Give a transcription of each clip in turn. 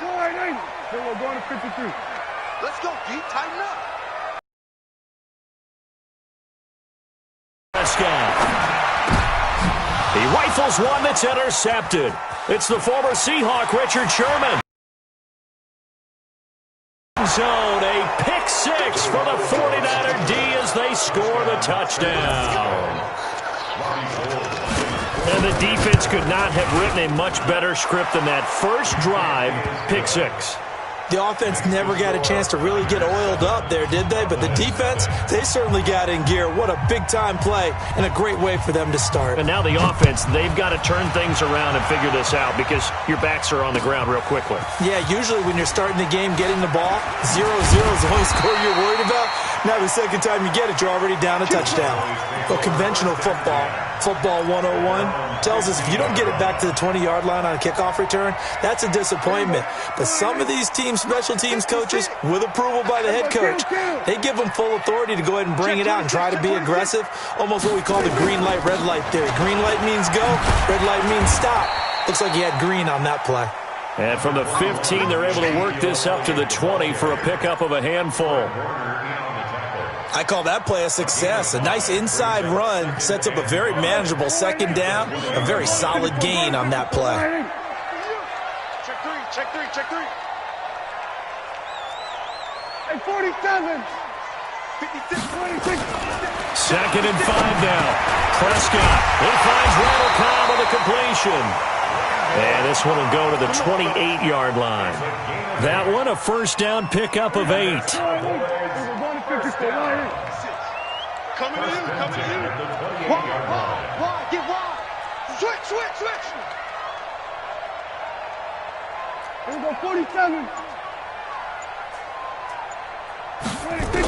We're going to 53. Let's go, D. Tighten up. Prescott. He rifles one that's intercepted. It's the former Seahawk, Richard Sherman. Zone, a pick six for the 49er D as they score the touchdown. And the defense could not have written a much better script than that first drive, pick six. The offense never got a chance to really get oiled up there, did they? But the defense, they certainly got in gear. What a big-time play and a great way for them to start. And now the offense, they've got to turn things around and figure this out because your backs are on the ground real quickly. Yeah, usually when you're starting the game, getting the ball, 0-0 is the only score you're worried about. Now the second time you get it, you're already down a touchdown. But conventional football 101, tells us if you don't get it back to the 20-yard line on a kickoff return, that's a disappointment. But some of these special teams coaches, with approval by the head coach, they give them full authority to go ahead and bring it out and try to be aggressive. Almost what we call the green light, red light theory. Green light means go, red light means stop. Looks like he had green on that play. And from the 15, they're able to work this up to the 20 for a pickup of a handful. I call that play a success. A nice inside run sets up a very manageable second down, a very solid gain on that play. Check three. Hey, 47. 56, 26. Second and 5 now. Prescott. He finds Randall Cobb with a completion. And this one will go to the 28-yard line. That one a first down pickup of 8. Coming to you. Wide, get wide. Switch. Here we go, 47. 26.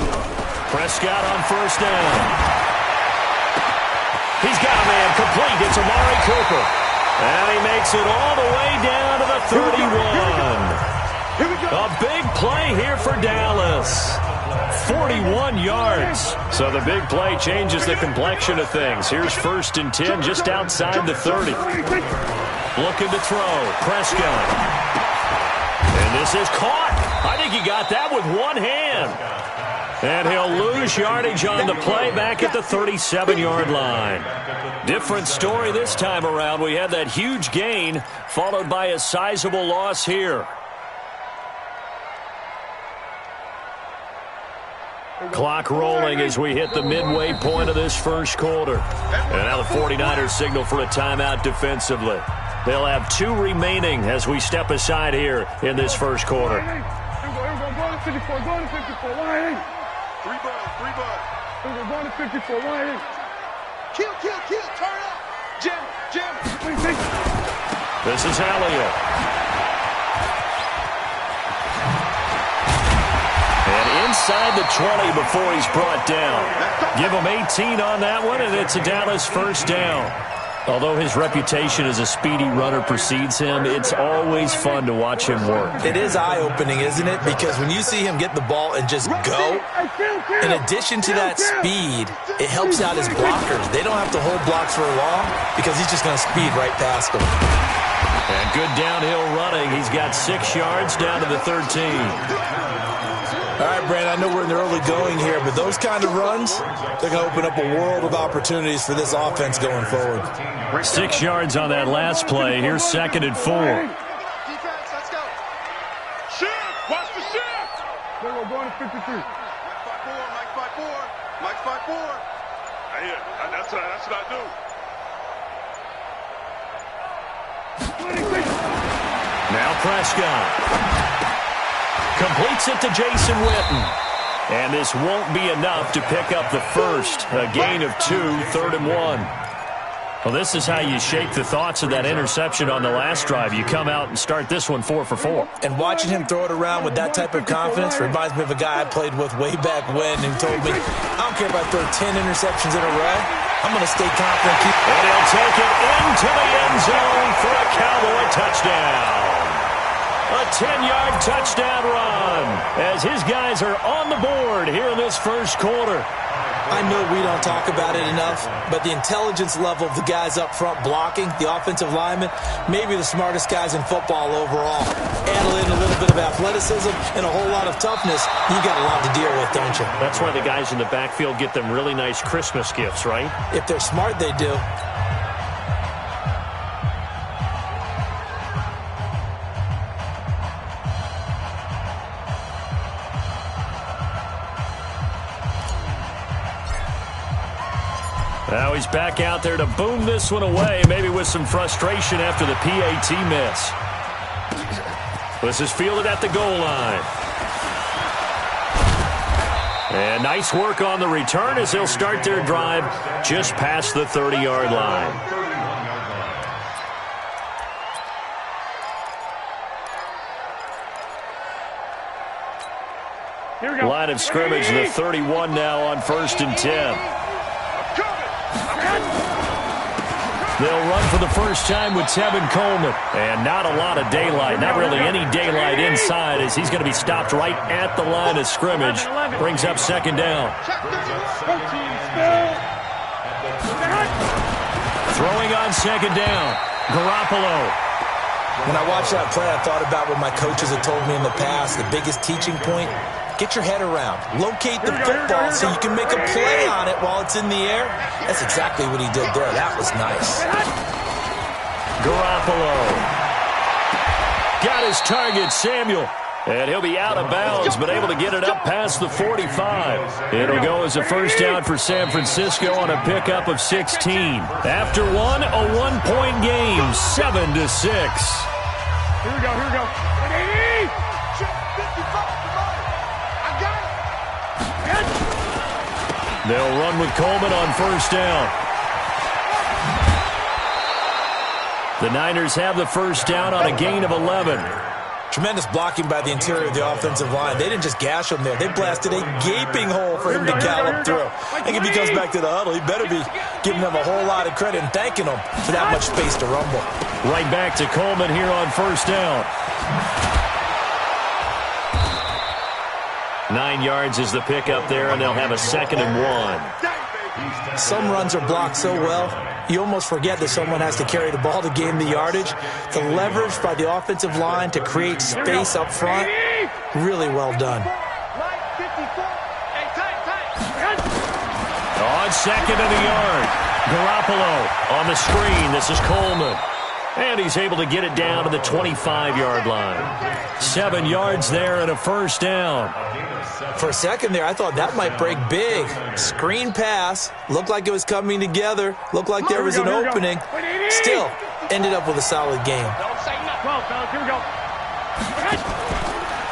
Prescott on first down. He's got a man complete. It's Amari Cooper. And he makes it all the way down to the 31. A big play here for Dallas. 41 yards. So the big play changes the complexion of things. Here's first and 10 just outside the 30. Looking to throw. Prescott. And this is caught. I think he got that with one hand. And he'll lose yardage on the play back at the 37-yard line. Different story this time around. We had that huge gain followed by a sizable loss here. Clock rolling as we hit the midway point of this first quarter. And now the 49ers signal for a timeout defensively. They'll have 2 remaining as we step aside here in this first quarter. Here we go, going to 54, going to 54, 1-8. 3 bud. Here we go, going to 54, 1-8. Kill, turn up. Jam. This is Elliott. And inside the 20 before he's brought down. Give him 18 on that one, and it's a Dallas first down. Although his reputation as a speedy runner precedes him, it's always fun to watch him work. It is eye-opening, isn't it? Because when you see him get the ball and just go, in addition to that speed, it helps out his blockers. They don't have to hold blocks for long because he's just going to speed right past them. And good downhill running. He's got 6 yards down to the 13. All right, Brandon, I know we're in the early going here, but those kind of runs, they're going to open up a world of opportunities for this offense going forward. 6 yards on that last play. Here's second and 4. Defense, let's go. Shift, watch the shift. Here we go, going to 53. Mike 5-4. That's what I do. 26. Now Prescott. Completes it to Jason Witten. And this won't be enough to pick up the first. A gain of 2, 3rd and 1. Well, this is how you shake the thoughts of that interception on the last drive. You come out and start this one 4 for 4. And watching him throw it around with that type of confidence reminds me of a guy I played with way back when who told me, I don't care if I throw 10 interceptions in a row. I'm going to stay confident. And he'll take it into the end zone for a Cowboy touchdown. A 10-yard touchdown run as his guys are on the board here in this first quarter. I know we don't talk about it enough, but the intelligence level of the guys up front blocking, the offensive linemen, maybe the smartest guys in football overall. Add in a little of athleticism and a whole lot of toughness, you got a lot to deal with, don't you? That's why the guys in the backfield get them really nice Christmas gifts, right? If they're smart, they do. Now he's back out there to boom this one away, maybe with some frustration after the PAT miss. This is fielded at the goal line. And nice work on the return as they'll start their drive just past the 30-yard line. Here we go. Line of scrimmage, the 31 now on 1st and 10. They'll run for the first time with Tevin Coleman. And not a lot of daylight, not really any daylight inside as he's going to be stopped right at the line of scrimmage. Brings up 2nd down. Throwing on 2nd down. Garoppolo. When I watched that play, I thought about what my coaches had told me in the past. The biggest teaching point, get your head around. Locate the football so you can make a play on it while it's in the air. That's exactly what he did there. That was nice. Garoppolo. Got his target, Samuel. And he'll be out of bounds, but able to get it up past the 45. It'll go as a first down for San Francisco on a pickup of 16. After one, a 1-point game, 7-6. Here we go, here we go. They'll run with Coleman on first down. The Niners have the first down on a gain of 11. Tremendous blocking by the interior of the offensive line. They didn't just gash him there. They blasted a gaping hole for him to gallop through. I think if he comes back to the huddle, he better be giving them a whole lot of credit and thanking them for that much space to rumble. Right back to Coleman here on first down. 9 yards is the pickup there, and they'll have a 2nd and 1. Some runs are blocked so well, you almost forget that someone has to carry the ball to gain the yardage. The leverage by the offensive line to create space up front, really well done. On 2nd and a yard, Garoppolo on the screen. This is Coleman. And he's able to get it down to the 25-yard line. 7 yards there and a first down. For a second there, I thought that might break big. Screen pass. Looked like it was coming together. Looked like there was an opening. Still, ended up with a solid game.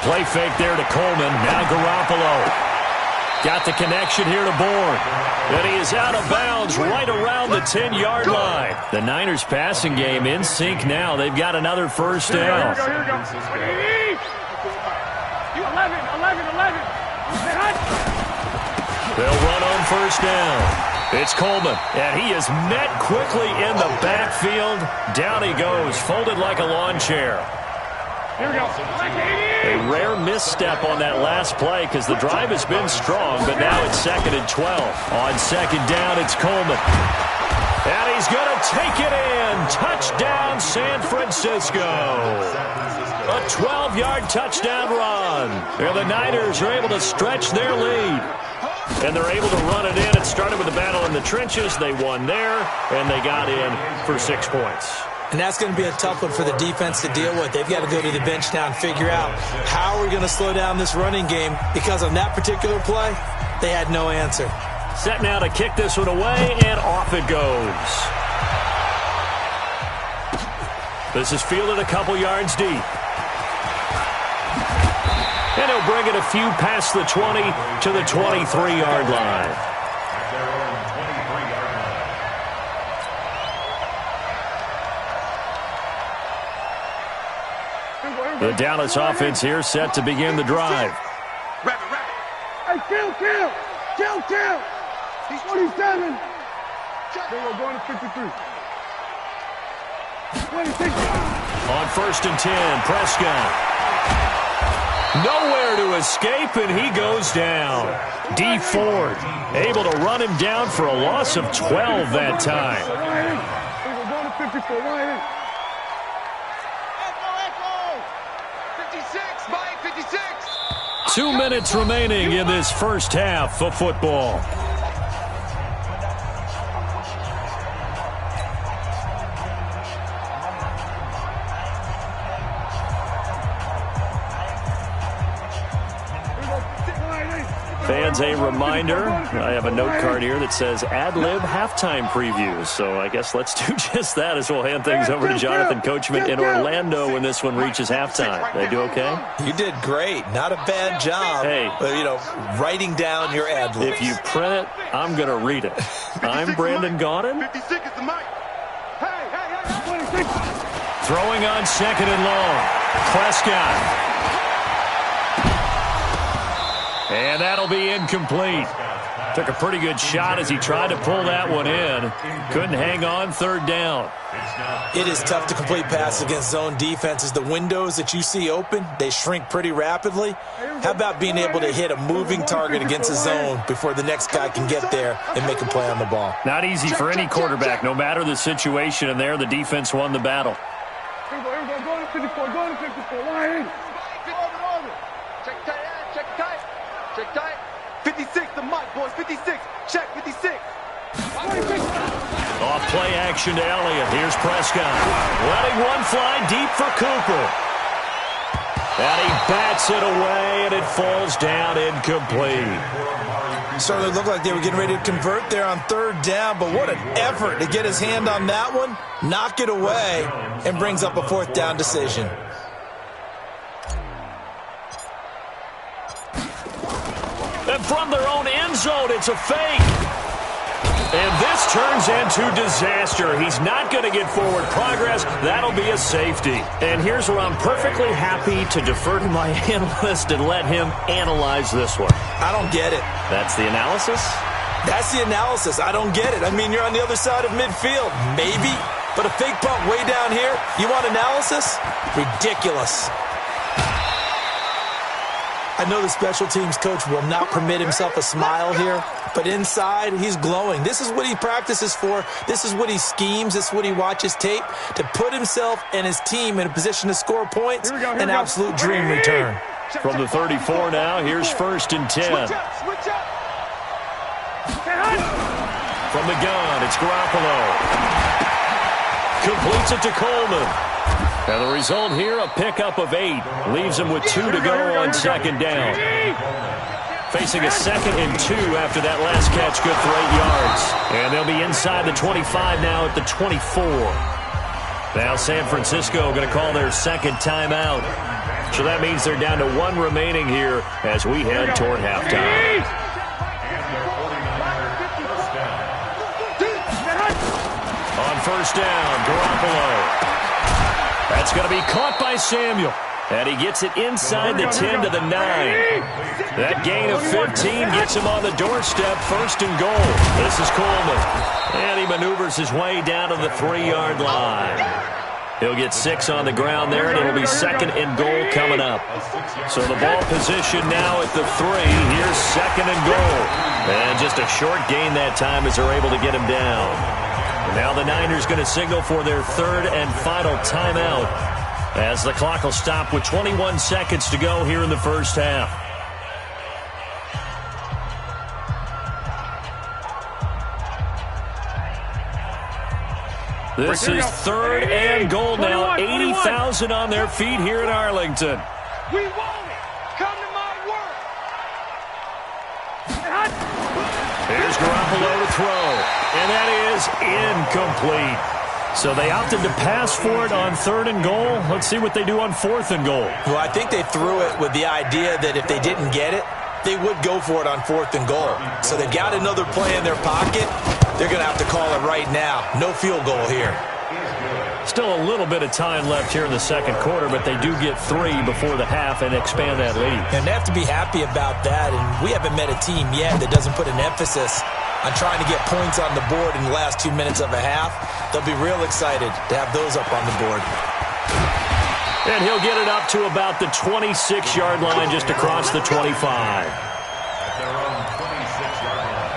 Play fake there to Coleman. Now Garoppolo. Got the connection here to Bourne. And he is out of bounds right around the 10-yard line. The Niners passing game in sync now. They've got another first down. Here we go. 11. They'll run on first down. It's Coleman, and he is met quickly in the backfield. Down he goes, folded like a lawn chair. Here we go. A rare misstep on that last play because the drive has been strong, but now it's 2nd and 12. On 2nd down, it's Coleman. And he's going to take it in. Touchdown, San Francisco. A 12-yard touchdown run. And the Niners are able to stretch their lead. And they're able to run it in. It started with a battle in the trenches. They won there, and they got in for 6 points. And that's going to be a tough one for the defense to deal with. They've got to go to the bench now and figure out how we're going to slow down this running game, because on that particular play, they had no answer. Set now to kick this one away, and off it goes. This is fielded a couple yards deep. And he'll bring it a few past the 20 to the 23-yard line. The Dallas offense here set to begin the drive. Hey, kill. 27. We're going to 53. 26. On 1st and 10, Prescott. Nowhere to escape, and he goes down. D. Ford able to run him down for a loss of 12 that time. We're going to 54. 56, 56. 2 minutes remaining in this first half of football. Fans, a reminder, I have a note card here that says ad-lib halftime previews. So I guess let's do just that as we'll hand things over to Jonathan Coachman in Orlando when this one reaches halftime. They do okay? You did great. Not a bad job. Hey. Writing down your ad-libs. If you print it, I'm going to read it. I'm Brandon Gaudin. 56 is the mic. Hey. Throwing on second and long. Prescott. And that'll be incomplete. Took a pretty good shot as he tried to pull that one in. Couldn't hang on third down. It is tough to complete passes against zone defenses. The windows that you see open, they shrink pretty rapidly. How about being able to hit a moving target against a zone before the next guy can get there and make a play on the ball? Not easy for any quarterback, no matter the situation. And there, the defense won the battle. Here we go. Go to 54. Go to 54. Line. Check tight. Check tight. Check tight. 56, the mic, boys. 56. Check 56. Off play action to Elliott. Here's Prescott. Letting one fly deep for Cooper. And he bats it away, and it falls down incomplete. Certainly looked like they were getting ready to convert there on third down, but what an effort to get his hand on that one, knock it away, and brings up a fourth down decision. And from their own end zone, it's a fake. And this turns into disaster. He's not going to get forward progress. That'll be a safety. And here's where I'm perfectly happy to defer to my analyst and let him analyze this one. I don't get it. That's the analysis? That's the analysis. I don't get it. I mean, you're on the other side of midfield. Maybe. But a fake punt way down here, you want analysis? Ridiculous. I know the special teams coach will not permit himself a smile here, but inside, he's glowing. This is what he practices for. This is what he schemes. This is what he watches tape to put himself and his team in a position to score points. An absolute dream return. From the 34 now, here's 1st and 10. Switch up. From the gun, it's Garoppolo. Completes it to Coleman. And the result here, a pickup of 8. Leaves him with 2 to go on second down. Facing a 2nd and 2 after that last catch, good for 8 yards. And they'll be inside the 25 now at the 24. Now San Francisco going to call their second timeout. So that means they're down to 1 remaining here as we head toward halftime. On first down, Garoppolo. That's going to be caught by Samuel. And he gets it inside the 10 to the 9. That gain of 15 gets him on the doorstep, 1st and goal. This is Coleman. And he maneuvers his way down to the 3-yard line. He'll get 6 on the ground there, and it'll be 2nd and goal coming up. So the ball position now at the 3. Here's 2nd and goal. And just a short gain that time as they're able to get him down. Now the Niners going to signal for their 3rd and final timeout as the clock will stop with 21 seconds to go here in the first half. This is 3rd and goal now. 80,000 on their feet here in Arlington. We want it. Come to my work. Here's Garoppolo to throw. And that is incomplete. So they opted to pass for it on 3rd and goal. Let's see what they do on 4th and goal. Well, I think they threw it with the idea that if they didn't get it, they would go for it on 4th and goal. So they've got another play in their pocket. They're going to have to call it right now. No field goal here. Still a little bit of time left here in the second quarter, but they do get 3 before the half and expand that lead. And they have to be happy about that. And we haven't met a team yet that doesn't put an emphasis on trying to get points on the board in the last 2 minutes of a half. They'll be real excited to have those up on the board. And he'll get it up to about the 26-yard line, just across the 25. At their own 26-yard line.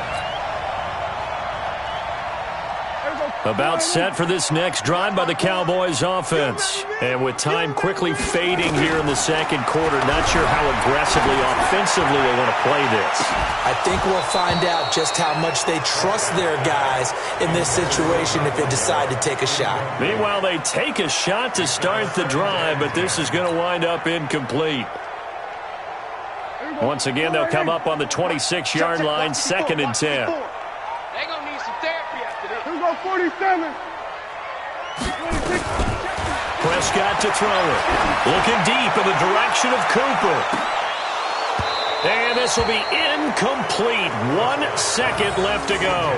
About set for this next drive by the Cowboys offense. And with time quickly fading here in the second quarter, not sure how aggressively, offensively they want to play this. I think we'll find out just how much they trust their guys in this situation if they decide to take a shot. Meanwhile, they take a shot to start the drive, but this is going to wind up incomplete. Once again, they'll come up on the 26-yard line, 2nd and 10. They're going to need some therapy after this. Here we go, 47. Prescott to throw it. Looking deep in the direction of Cooper. And this will be incomplete. 1 second left to go.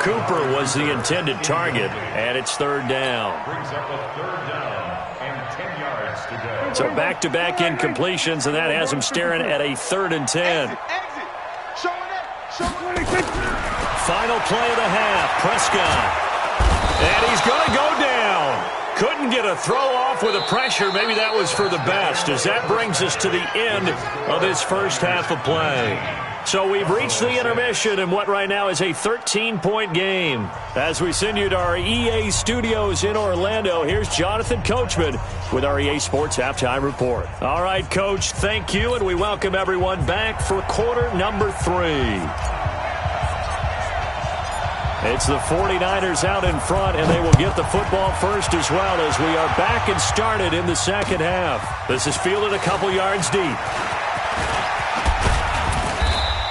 Cooper was the intended target, and it's 3rd down. Brings up a 3rd down and 10 yards to go. So back-to-back incompletions, and that has them staring at a 3rd and 10. Exit. Showing it. Showing it. Final play of the half. Prescott. And he's going to go down. Couldn't get a throw off with the pressure. Maybe that was for the best, as that brings us to the end of this first half of play. So we've reached the intermission in what right now is a 13-point game. As we send you to our EA studios in Orlando, here's Jonathan Coachman with our EA Sports Halftime Report. All right, Coach, thank you, and we welcome everyone back for quarter number 3. It's the 49ers out in front, and they will get the football first as well as we are back and started in the second half. This is fielded a couple yards deep.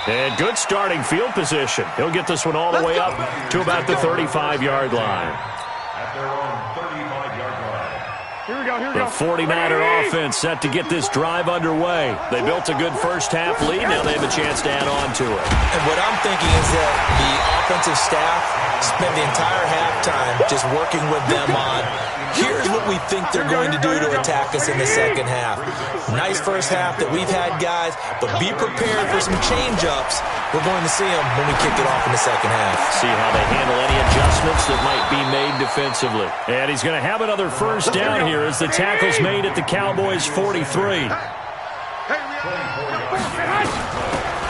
And good starting field position. He'll get this one all the way up to about the 35-yard line. At their own 35-yard line. Here we go, here we The go. 49er offense set to get this drive underway. They built a good first-half lead. Now they have a chance to add on to it. And what I'm thinking is that the offensive staff spent the entire halftime just working with them on, here's what we think they're going to do to attack us in the second half. Nice first half that we've had, guys, but be prepared for some change-ups. We're going to see them when we kick it off in the second half. See how they handle any adjustments that might be made defensively. And he's going to have another first down here as the tackle's made at the Cowboys' 43.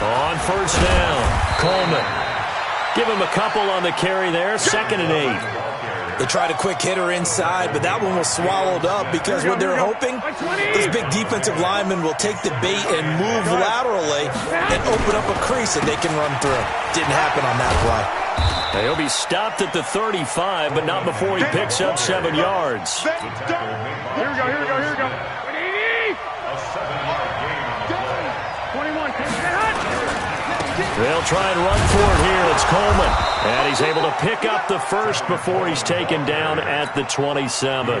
On first down, Coleman. Give him a couple on the carry there, 2nd and 8. They tried a quick hitter inside, but that one was swallowed up because what they're hoping, those big defensive linemen will take the bait and move laterally and open up a crease that they can run through. Didn't happen on that play. Now he'll be stopped at the 35, but not before he picks up 7 yards. Here we go, here we go, here we go. 180. A 7-yard gain. 21, take that. They'll try and run for it here. It's Coleman. And he's able to pick up the first before he's taken down at the 27.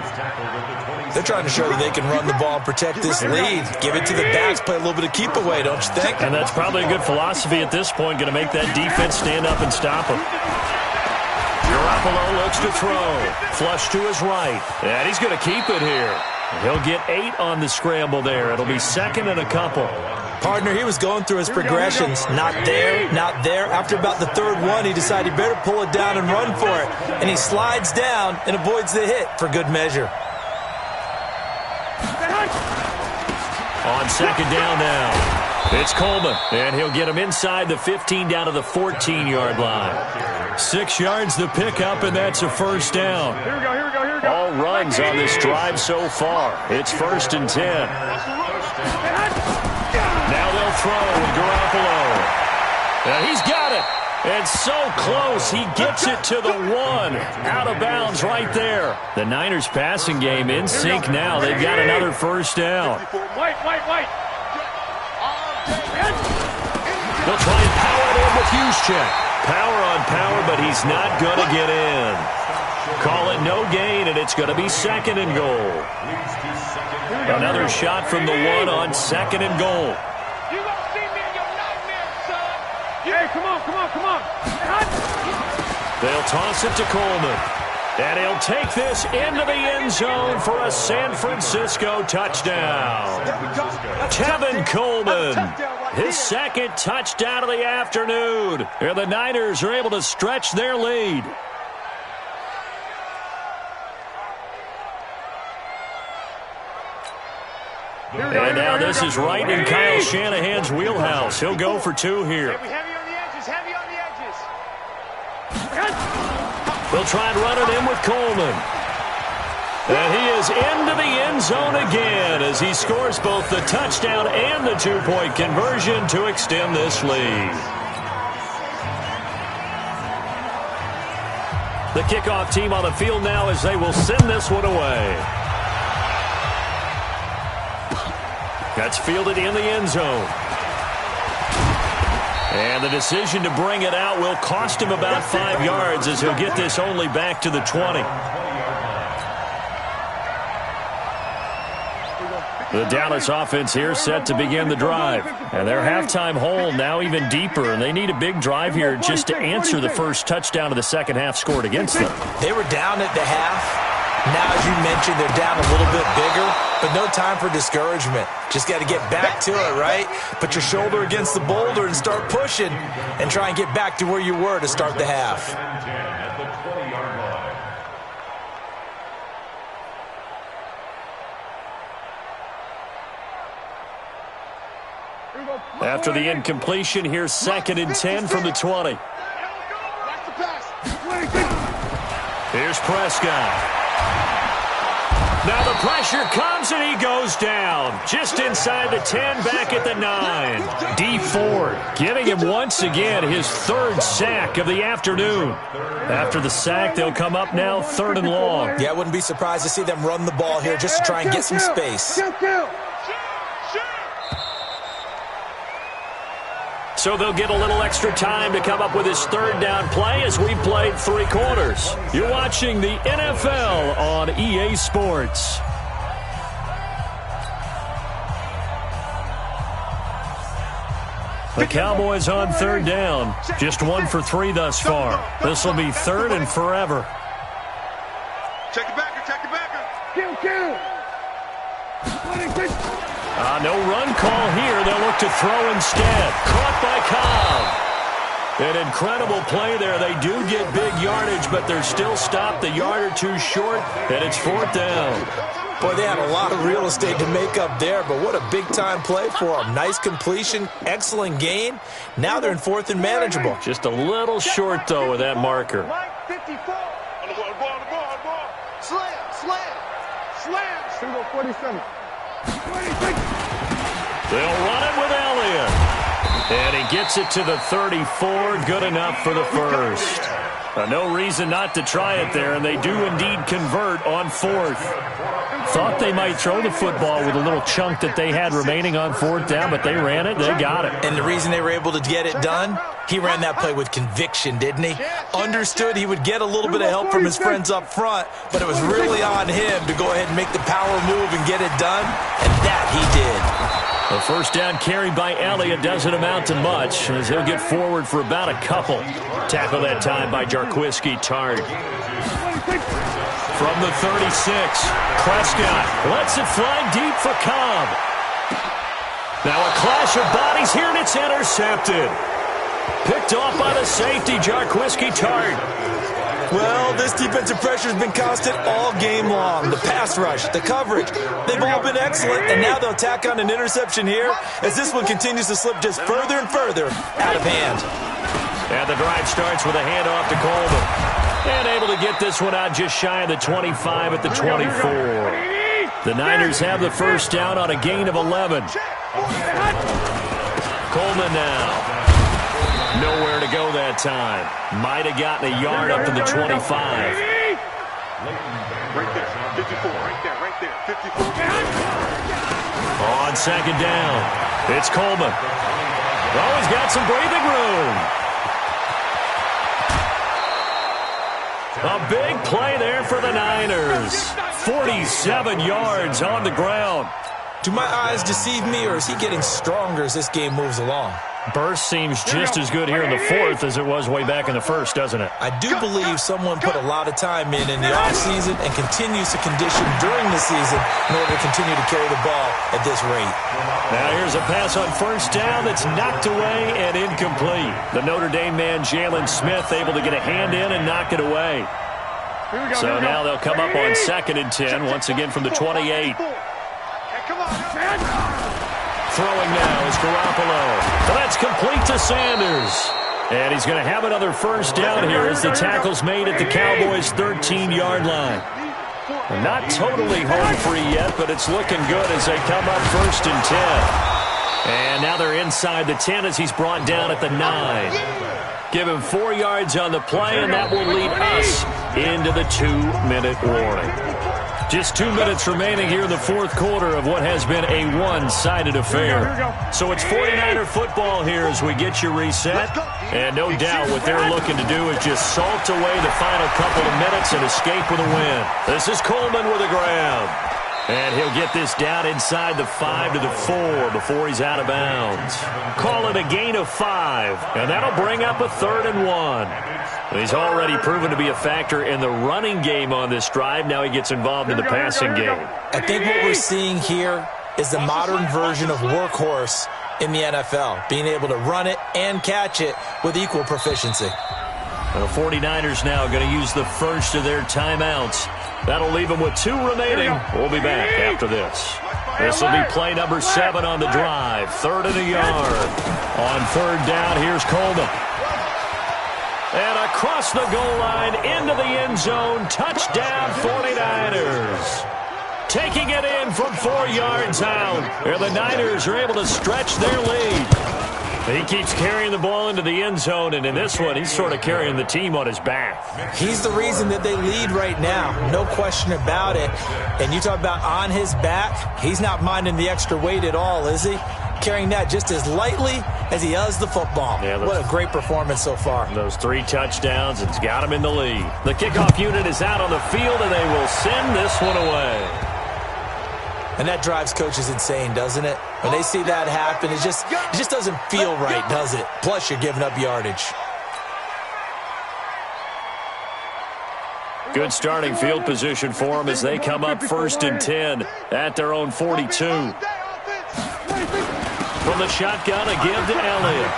They're trying to show that they can run the ball and protect this lead. Give it to the backs, play a little bit of keep away, don't you think? And that's probably a good philosophy at this point, going to make that defense stand up and stop him. Garoppolo looks to throw. Flush to his right. And he's going to keep it here. He'll get 8 on the scramble there. It'll be 2nd and a couple. Partner, he was going through his progressions. Not there, not there. After about the 3rd one, he decided he better pull it down and run for it. And he slides down and avoids the hit for good measure. On 2nd down now, it's Coleman. And he'll get him inside the 15 down to the 14-yard line. 6 yards to pick up, and that's a first down. Here we go, here we go, here we go. All runs on this drive so far. It's 1st and 10. Now they'll throw with Garoppolo. And he's got it. And so close, he gets it to the 1. Out of bounds right there. The Niners passing game in sync now. They've got another first down. White. They'll try and power it in with Juszczyk. Power on power, but he's not going to get in. Call it no gain, and it's going to be 2nd and goal. Another shot from the 1 on 2nd and goal. You gonna see me in your nightmare, son. Hey, come on. They'll toss it to Coleman. And he'll take this into the end zone for a San Francisco touchdown. Tevin Coleman, his 2nd touchdown of the afternoon. And the Niners are able to stretch their lead. And now this is right in Kyle Shanahan's wheelhouse. He'll go for 2 here. Heavy on the edges, heavy on the edges. They'll try and run it in with Coleman. And he is into the end zone again as he scores both the touchdown and the two-point conversion to extend this lead. The kickoff team on the field now as they will send this one away. That's fielded in the end zone. And the decision to bring it out will cost him about 5 yards as he'll get this only back to the 20. The Dallas offense here set to begin the drive. And their halftime hole now even deeper, and they need a big drive here just to answer the first touchdown of the second half scored against them. They were down at the half. Now, as you mentioned, they're down a little bit bigger, but no time for discouragement. Just got to get back to it, right? Put your shoulder against the boulder and start pushing and try and get back to where you were to start the half. After the incompletion, here's 2nd and 10 from the 20. Here's Prescott. Now the pressure comes and he goes down. Just inside the 10, back at the 9. D Ford giving him once again his 3rd sack of the afternoon. After the sack, they'll come up now 3rd and long. Yeah, I wouldn't be surprised to see them run the ball here just to try and get some space. So they'll get a little extra time to come up with his 3rd down play as we played 3 quarters. You're watching the NFL on EA Sports. The Cowboys on 3rd down. Just 1 for 3 thus far. This will be 3rd and forever. Check it back, check it back. Kill. No run call here. They'll look to throw instead. Caught by Cobb. An incredible play there. They do get big yardage, but they're still stopped a yard or 2 short, and it's 4th down. Boy, they had a lot of real estate to make up there, but what a big-time play for them. Nice completion, excellent gain. Now they're in 4th and manageable. Just a little short, though, with that marker. 54. On the ball. Slam. Single 47. They'll run it with Elliott. And he gets it to the 34. Good enough for the first. No reason not to try it there, and they do indeed convert on 4th. Thought they might throw the football with a little chunk that they had remaining on 4th down, but they ran it. They got it. And the reason they were able to get it done, he ran that play with conviction, didn't he? Understood he would get a little bit of help from his friends up front, but it was really on him to go ahead and make the power move and get it done, and that he did. The first down carried by Elliott doesn't amount to much as he'll get forward for about a couple. Tackle that time by Jarquiski Tart. From the 36, Prescott lets it fly deep for Cobb. Now a clash of bodies here, and it's intercepted. Picked off by the safety, Jarquiski Tart. Well, this defensive pressure has been constant all game long. The pass rush, the coverage, they've all been excellent, and now they'll tack on an interception here as this one continues to slip just further and further out of hand. And the drive starts with a handoff to Coleman. And able to get this one out just shy of the 25 at the 24. The Niners have the first down on a gain of 11. Coleman now. Nowhere to go that time. Might have gotten a yard up to the 25. Right there, 54, right there, 54. On 2nd down, it's Coleman. Oh, he's got some breathing room. A big play there for the Niners. 47 yards on the ground. Do my eyes deceive me, or is he getting stronger as this game moves along? Burst seems just as good here in the 4th as it was way back in the 1st, doesn't it? I do believe someone put a lot of time in the offseason and continues to condition during the season in order to continue to carry the ball at this rate. Now here's a pass on 1st down that's knocked away and incomplete. The Notre Dame man, Jalen Smith, able to get a hand in and knock it away. So now they'll come up on 2nd and 10, once again from the 28. Throwing now is Garoppolo. That's complete to Sanders. And he's going to have another first down here as the tackle's made at the Cowboys' 13-yard line. Not totally home free yet, but it's looking good as they come up 1st and 10. And now they're inside the 10 as he's brought down at the 9. Give him 4 yards on the play, and that will lead us into the 2-minute warning. Just 2 minutes remaining here in the fourth quarter of what has been a one-sided affair. So it's 49er football here as we get you reset. And no doubt what they're looking to do is just salt away the final couple of minutes and escape with a win. This is Coleman with a grab. And he'll get this down inside the 5 to the 4 before he's out of bounds. Call it a gain of 5, and that'll bring up a 3rd and 1. He's already proven to be a factor in the running game on this drive. Now he gets involved in the passing game. I think what we're seeing here is the modern version of workhorse in the NFL, being able to run it and catch it with equal proficiency. The 49ers now going to use the first of their timeouts. That'll leave them with 2 remaining. We'll be back after this. This will be play number 7 on the drive. 3rd and a yard. On 3rd down, here's Coleman. And across the goal line, into the end zone. Touchdown, 49ers. Taking it in from 4 yards out. And the Niners are able to stretch their lead. He keeps carrying the ball into the end zone, and in this one, he's sort of carrying the team on his back. He's the reason that they lead right now, no question about it. And you talk about on his back, he's not minding the extra weight at all, is he? Carrying that just as lightly as he does the football. Yeah, what a great performance so far. Those 3 touchdowns, it's got him in the lead. The kickoff unit is out on the field, and they will send this one away. And that drives coaches insane, doesn't it? When they see that happen, it just doesn't feel right, does it? Plus, you're giving up yardage. Good starting field position for them as they come up 1st and 10 at their own 42. From the shotgun, a give to Elliott.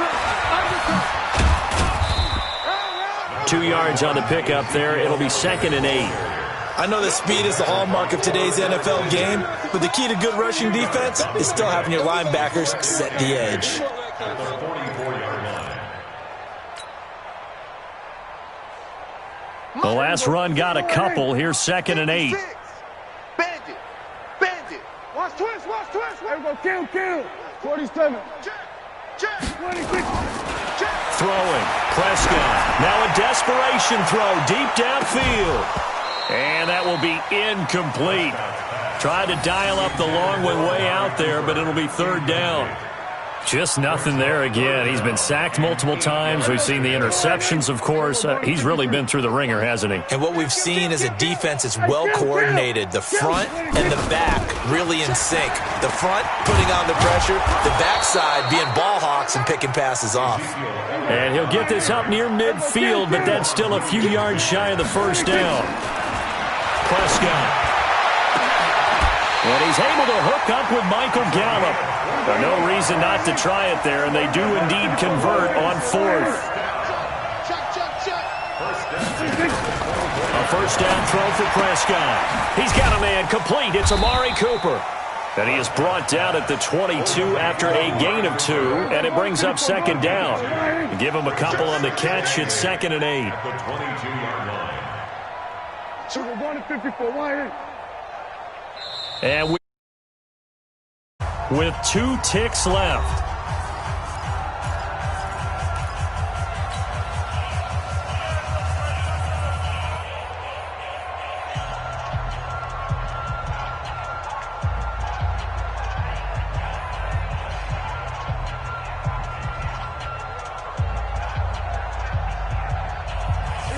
2 yards on the pickup there. It'll be 2nd and 8. I know that speed is the hallmark of today's NFL game, but the key to good rushing defense is still having your linebackers set the edge. The last run got a couple. Here's 2nd and 8. Bandit. Bandit. Watch twist. There we go. Kill. 47. 26. Throwing. Prescott. Now a desperation throw deep downfield. And that will be incomplete. Tried to dial up the long way out there, but it'll be 3rd down. Just nothing there again. He's been sacked multiple times. We've seen the interceptions, of course. He's really been through the ringer, hasn't he? And what we've seen is a defense that's well coordinated. The front and the back really in sync. The front putting on the pressure. The backside being ball hawks and picking passes off. And he'll get this up near midfield, but that's still a few yards shy of the 1st down. Prescott. And he's able to hook up with Michael Gallup. No reason not to try it there, and they do indeed convert on 4th. A 1st down throw for Prescott. He's got a man complete. It's Amari Cooper. And he is brought down at the 22 after a gain of 2, and it brings up 2nd down. Give him a couple on the catch. It's 2nd and 8. And with 2 ticks left.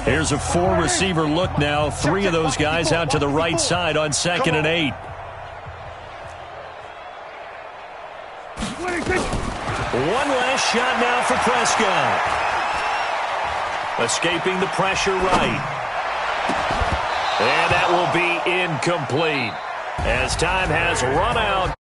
Here's a 4-receiver look now. 3 of those guys out to the right side on 2nd and 8. One last shot now for Prescott. Escaping the pressure right. And that will be incomplete as time has run out.